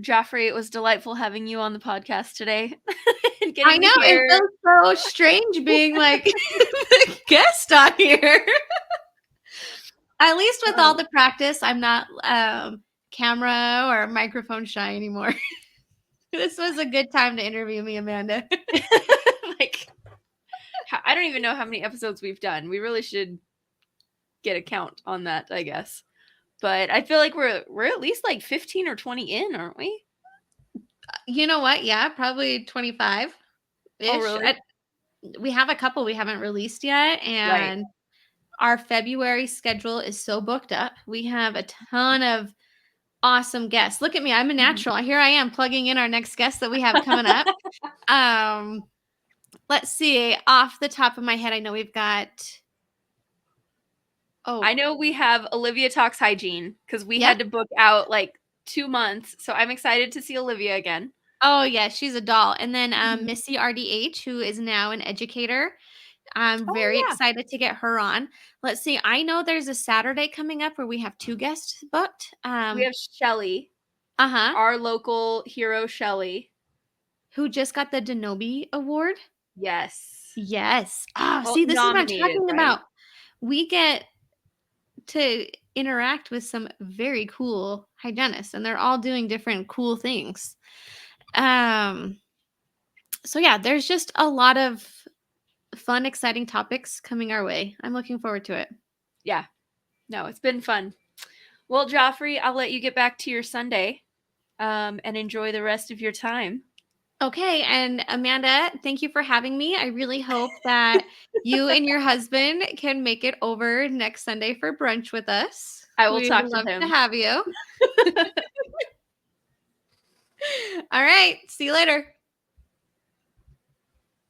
Joffrey, it was delightful having you on the podcast today and I getting to know, it hear. feels so strange being like the guest on here. At least with all Um, the practice, I'm not camera or microphone shy anymore. This was a good time to interview me, Amanda. like, I don't even know how many episodes we've done. We really should get a count on that, I guess. But I feel like we're at least like 15 or 20 in, aren't we? You know what? Yeah, probably 25 Oh, ish. really? We have a couple we haven't released yet, Right. and our February schedule is so booked up. We have a ton of awesome guests. Look at me, I'm a Mhm. natural. Here I am plugging in our next guest that we have coming up. Um, let's see. Off the top of my head, I know we've got. I Oh, know we have Olivia Talks Hygiene because we yep. had to book out like 2 months. So I'm excited to see Olivia again. Oh yeah, she's a doll. And then Mhm. Missy RDH, who is now an educator. I'm Oh, very yeah. excited to get her on. Let's see. I know there's a Saturday coming up where we have two guests booked. We have Shelly, Uh-huh. our local hero, Shelly. Who just got the Denobi Award. Yes. Yes. Oh, Well, see, this is what I'm nominated, talking right? about. We get to interact with some very cool hygienists, and they're all doing different cool things. Um, so yeah, there's just a lot of fun, exciting topics coming our way. I'm looking forward to it. Yeah. No, it's been fun. Well, Joffrey, I'll let you get back to your Sunday and enjoy the rest of your time. Okay, and Amanda, thank you for having me. I really hope that you and your husband can make it over next Sunday for brunch with us. I will We would talk to love to him. have you. All right, see you later.